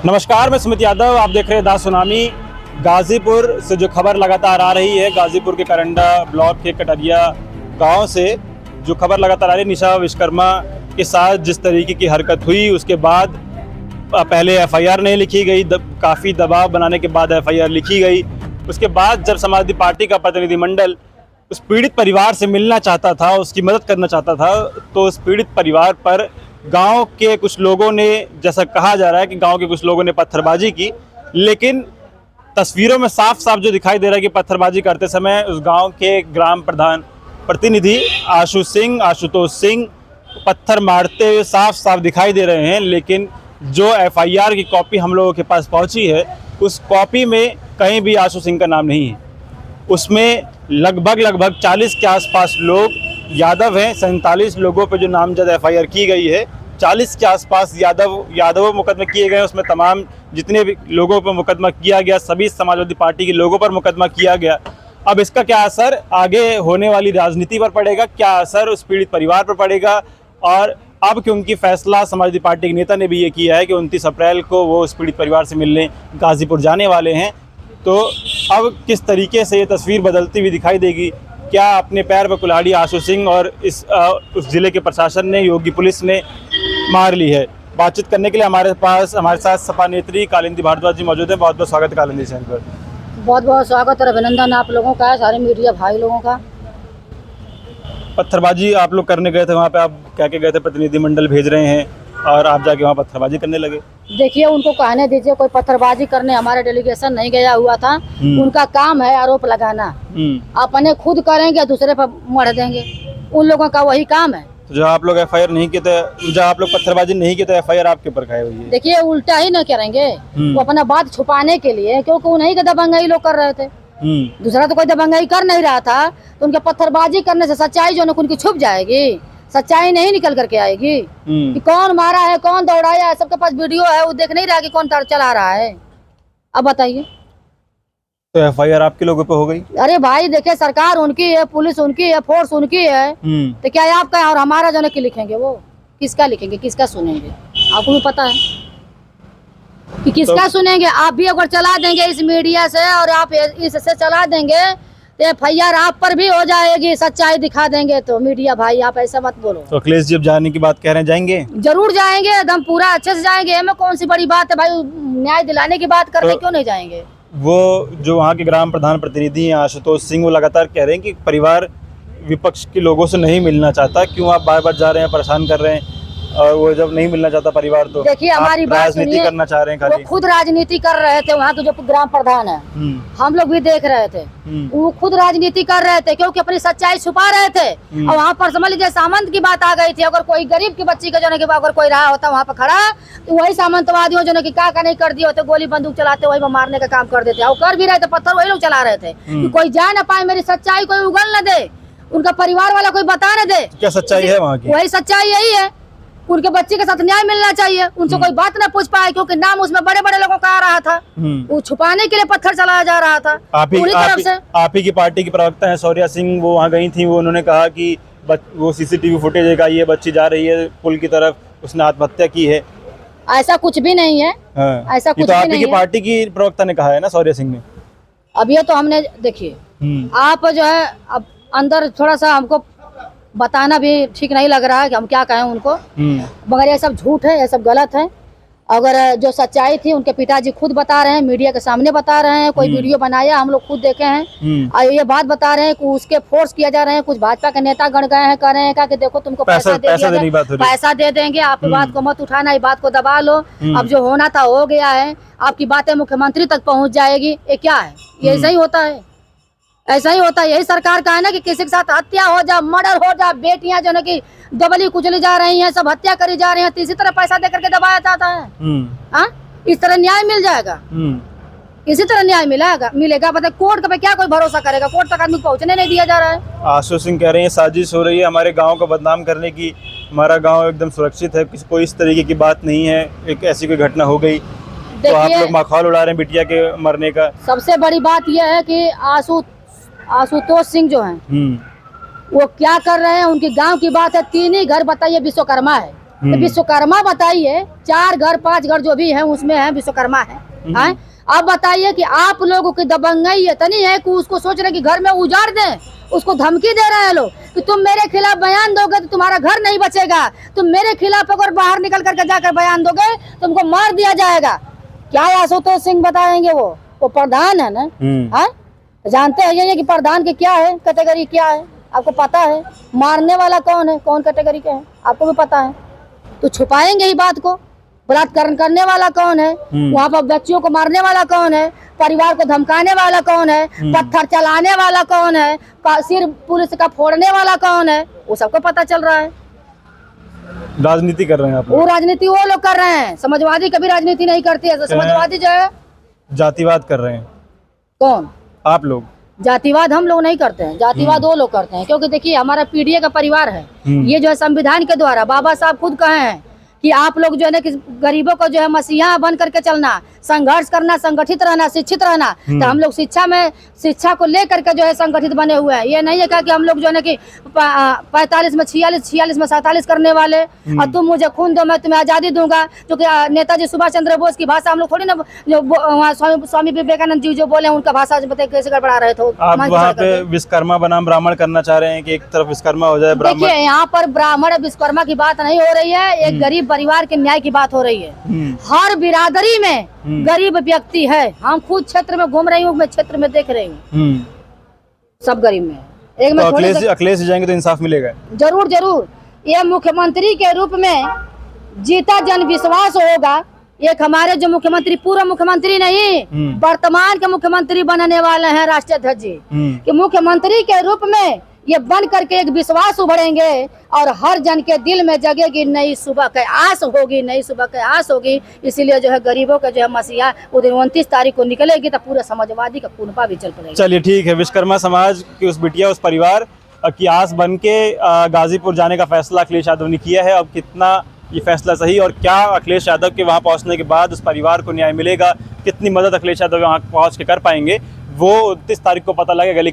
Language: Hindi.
नमस्कार, मैं सुमित यादव। आप देख रहे हैं दा सुनामी। गाजीपुर से जो खबर लगातार आ रही है, गाजीपुर के करंडा ब्लॉक के कटरिया गांव से जो खबर लगातार आ रही है, निशा विश्वकर्मा के साथ जिस तरीके की हरकत हुई, उसके बाद पहले एफआईआर नहीं लिखी गई, काफ़ी दबाव बनाने के बाद एफआईआर लिखी गई। उसके बाद जब समाजवादी पार्टी का प्रतिनिधिमंडल उस पीड़ित परिवार से मिलना चाहता था, उसकी मदद करना चाहता था, तो उस पीड़ित परिवार पर गांव के कुछ लोगों ने, जैसा कहा जा रहा है कि गांव के कुछ लोगों ने पत्थरबाजी की, लेकिन तस्वीरों में साफ साफ जो दिखाई दे रहा है कि पत्थरबाजी करते समय उस गांव के ग्राम प्रधान प्रतिनिधि आशुतोष सिंह पत्थर मारते हुए साफ साफ दिखाई दे रहे हैं। लेकिन जो एफआईआर की कॉपी हम लोगों के पास पहुंची है, उस कॉपी में कहीं भी आशु सिंह का नाम नहीं है। उसमें लगभग 40 के आसपास लोग यादव हैं। 47 लोगों पर जो नामजद एफआईआर की गई है, 40 के आसपास यादव मुकदमे किए गए। उसमें तमाम जितने भी लोगों पर मुकदमा किया गया, सभी समाजवादी पार्टी के लोगों पर मुकदमा किया गया। अब इसका क्या असर आगे होने वाली राजनीति पर पड़ेगा, क्या असर उस पीड़ित परिवार पर पड़ेगा, और अब क्योंकि फैसला समाजवादी पार्टी के नेता ने भी ये किया है कि 29 अप्रैल को वो उस पीड़ित परिवार से मिलने गाजीपुर जाने वाले हैं, तो अब किस तरीके से ये तस्वीर बदलती हुई दिखाई देगी। क्या अपने पैर पर कुल्हाड़ी आशु सिंह और उस जिले के प्रशासन ने, योगी पुलिस ने मार ली है। बातचीत करने के लिए हमारे साथ सपा नेत्री कालिंदी भारद्वाज जी मौजूद हैं। बहुत बहुत स्वागत है कालिंदी सिंह पर। बहुत बहुत स्वागत और अभिनंदन आप लोगों का है, सारे मीडिया भाई लोगों का। पत्थरबाजी आप लोग करने गए थे, वहाँ पे आप क्या क्या गए थे, प्रतिनिधिमंडल भेज रहे हैं और आप जाके वहाँ पत्थरबाजी करने लगे। देखिए, उनको कहने दीजिए, कोई पत्थरबाजी करने हमारे डेलीगेशन नहीं गया हुआ था। उनका काम है आरोप लगाना। अपने खुद करेंगे, दूसरे पर मर देंगे, उन लोगों का वही काम है। तो जब आप लोग एफआईआर नहीं किए थे, जब आप लोग पत्थरबाजी नहीं किए तो एफआईआर आपके ऊपर खाई हुई है। देखिए, उल्टा ही न करेंगे, वो अपना बात छुपाने के लिए, क्योंकि उन्हीं का दबंगाई लोग कर रहे थे। दूसरा तो कोई दबंगाई कर नहीं रहा था, तो उनके पत्थरबाजी करने से सच्चाई जो है उनकी छुप जाएगी, सच्चाई नहीं निकल करके आएगी कि कौन मारा है, कौन दौड़ाया है। सबके पास वीडियो है, वो देख नहीं रहा कि कौन चला रहा है। अब बताइए, तो एफआईआर आपके लोगों पे हो गई। अरे भाई देखिए, सरकार उनकी है, पुलिस उनकी है, फोर्स उनकी है, तो क्या आपका है और हमारा जो है लिखेंगे, वो किसका लिखेंगे, किसका सुनेंगे? आपको भी पता है कि किसका सुनेंगे। आप भी अगर चला देंगे इस मीडिया से और आप इससे चला देंगे तो एफआईआर आप पर भी हो जाएगी, सच्चाई दिखा देंगे। तो मीडिया भाई आप ऐसा मत बोलो। तो अखिलेश जी अब जाने की बात कह रहे हैं, जाएंगे? जरूर जाएंगे, एकदम पूरा अच्छे से जाएंगे। हमें कौन सी बड़ी बात है भाई, न्याय दिलाने की बात करके क्यों नहीं जाएंगे। वो जो वहाँ के ग्राम प्रधान प्रतिनिधि हैं आशुतोष सिंह, वो लगातार कह रहे हैं कि परिवार विपक्ष के लोगों से नहीं मिलना चाहता, क्यों आप बार बार जा रहे हैं, परेशान कर रहे हैं। और वो जब नहीं मिलना चाहता परिवार, तो देखिए हमारी बात राजनीति करना चाह रहे हैं खाली। वो खुद राजनीति कर रहे थे, वहाँ के जो ग्राम प्रधान है, हम लोग भी देख रहे थे, वो खुद राजनीति कर रहे थे, क्योंकि अपनी सच्चाई छुपा रहे थे। और वहाँ पर समझ लीजिए सामंत की बात आ गई थी। अगर कोई गरीब की बच्ची का जो है अगर कोई रहा होता वहाँ पर खड़ा, तो वही सामंतवादियों जो है कि क्या नहीं कर दिए होते, गोली बंदूक चलाते वही मारने का काम कर देते। और कर भी रहे थे, पत्थर वही लोग चला रहे थे कि कोई जा न पाए, मेरी सच्चाई कोई उगल न दे, उनका परिवार वाला कोई बता न दे। क्या सच्चाई है वहाँ की? वही सच्चाई यही है, उनके बच्चे के साथ न्याय मिलना चाहिए। उनसे कोई बात ना पूछ पाए, क्योंकि नाम उसमें बड़े बड़े लोगों का आ रहा था, वो छुपाने के लिए पत्थर चलाया जा रहा था पूरी तरफ से। आप ही की पार्टी की प्रवक्ता है शौर्या सिंह, वो वहाँ गई थी, वो उन्होंने कहा कि वो सीसीटीवी फुटेज है, ये बच्ची जा रही है पुल की तरफ, उसने आत्महत्या की है। ऐसा कुछ भी नहीं है। हाँ। ऐसा कुछ भी नहीं है। आप ही की पार्टी की प्रवक्ता ने कहा है ना, शौर्या सिंह ने। अब ये तो हमने देखिए, आप जो है अब अंदर थोड़ा सा हमको बताना भी ठीक नहीं लग रहा है कि हम क्या कहें उनको, मगर ये सब झूठ है, ये सब गलत है। अगर जो सच्चाई थी, उनके पिताजी खुद बता रहे हैं, मीडिया के सामने बता रहे हैं, कोई वीडियो बनाया, हम लोग खुद देखे हैं, और ये बात बता रहे हैं कि उसके फोर्स किया जा रहे हैं। कुछ भाजपा के नेता गण गए हैं, कह रहे हैं कि देखो तुमको पैसा दे देंगे, आप बात को मत उठाना, ये बात को दबा लो। अब जो होना था हो गया है, आपकी बातें मुख्यमंत्री तक पहुँच जाएगी। ये क्या है? ये ऐसा ही होता है, ऐसा ही होता है। यही सरकार का है ना कि किसी के साथ हत्या हो जा, मर्डर हो जा, बेटियां जो है कि दबली कुचली जा रही हैं, सब हत्या करी जा रही हैं, तो इसी तरह पैसा दे करके दबाया जाता है। इस तरह न्याय मिल जाएगा, इसी तरह न्याय मिलेगा। पता कोर्ट पे क्या कोई भरोसा करेगा? कोर्ट तक आदमी पहुंचने नहीं दिया जा रहा है। आशु सिंह कह रहे हैं साजिश हो रही है हमारे गाँव को बदनाम करने की, हमारा गाँव एकदम सुरक्षित है, कोई इस तरीके की बात नहीं है, एक ऐसी कोई घटना हो गई तो आप लोग मखौल उड़ा रहे हैं बिटिया के मरने का। सबसे बड़ी बात यह है कि आशुतोष सिंह जो हैं वो क्या कर रहे हैं, उनके गांव की बात है। 3 ही घर बताइए विश्वकर्मा है, तो विश्वकर्मा बताइए, 4 घर 5 घर जो भी है उसमें है विश्वकर्मा है। हैं? अब बताइए कि आप लोगों की दबंगई इतनी है कि उसको सोच रहे कि घर में उजाड़ दें, उसको धमकी दे रहे हैं लोग कि तुम मेरे खिलाफ बयान दोगे तो तुम्हारा घर नहीं बचेगा, तुम मेरे खिलाफ अगर बाहर निकल करके जाकर बयान दोगे तुमको मार दिया जाएगा। क्या आशुतोष सिंह बताएंगे? वो प्रधान है ना। हाँ, जानते हैं ये कि प्रधान की क्या है, कैटेगरी क्या है, आपको पता है? मारने वाला कौन है, कौन कैटेगरी का है, आपको भी पता है। तो छुपाएंगे ही बात को। बलात्कार करने वाला कौन है, वहाँ पर बच्चियों को मारने वाला कौन है, परिवार को धमकाने वाला कौन है, पत्थर चलाने वाला कौन है, सिर पुलिस का फोड़ने वाला कौन है, वो सबको पता चल रहा है। राजनीति कर रहे हैं आप? वो राजनीति वो लोग कर रहे हैं, समाजवादी कभी राजनीति नहीं करती है। समाजवादी जो है जातिवाद कर रहे हैं। कौन? आप लोग। जातिवाद हम लोग नहीं करते हैं, जातिवाद वो लोग करते हैं। क्योंकि देखिए हमारा पीडीए का परिवार है, ये जो है संविधान के द्वारा बाबा साहब खुद कहे हैं कि आप लोग जो है ना कि गरीबों को जो है मसीहा बन करके चलना, संघर्ष करना, संगठित रहना, शिक्षित रहना। तो हम लोग शिक्षा को लेकर के जो है संगठित बने हुए हैं। ये नहीं है कि हम लोग जो है ना कि 45 में 46 में 47 करने वाले, और तुम मुझे खून दो मैं तुम्हें आजादी दूंगा। जो कि नेताजी सुभाष चंद्र बोस की भाषा हम लोग थोड़ी ना, जो स्वामी विवेकानंद जी जो बोले उनका भाषा बताइए कैसे गड़बड़ा रहे थे। आप वहाँ पे विश्वकर्मा बनाम ब्राह्मण करना चाह रहे हैं कि एक तरफ विश्वकर्मा हो जाए, ब्राह्मण? देखिए यहाँ पर ब्राह्मण विश्वकर्मा की बात नहीं हो रही है, एक गरीब परिवार के न्याय की बात हो रही है। हर बिरादरी में गरीब व्यक्ति है। हम खुद क्षेत्र में घूम रही हूँ, मैं क्षेत्र में देख रही हूँ, सब गरीब में। एक में अखिलेश जाएंगे तो इंसाफ मिलेगा? जरूर जरूर। ये मुख्यमंत्री के रूप में जीता जन विश्वास होगा। एक हमारे जो मुख्यमंत्री, पूर्व मुख्यमंत्री नहीं, वर्तमान के मुख्यमंत्री बनने वाले हैं राष्ट्रीय अध्यक्ष जी, कि मुख्यमंत्री के रूप में ये बन करके एक विश्वास उभरेंगे और हर जन के दिल में जगेगी नई सुबह की आस होगी, नई सुबह की आस होगी। इसीलिए जो है गरीबों का जो है मसीहा वो दिन 29 तारीख को निकलेगी तो पूरे समाजवादी का कुनपा भी चल पड़ेगा। चलिए ठीक है। विश्वकर्मा समाज की उस बिटिया, उस परिवार की आस बन के गाजीपुर जाने का फैसला अखिलेश यादव ने किया है। अब कितना ये फैसला सही, और क्या अखिलेश यादव के वहाँ पहुँचने के बाद उस परिवार को न्याय मिलेगा, कितनी मदद अखिलेश यादव वहाँ पहुँच के कर पाएंगे, वो 29 तारीख को पता लगेगा।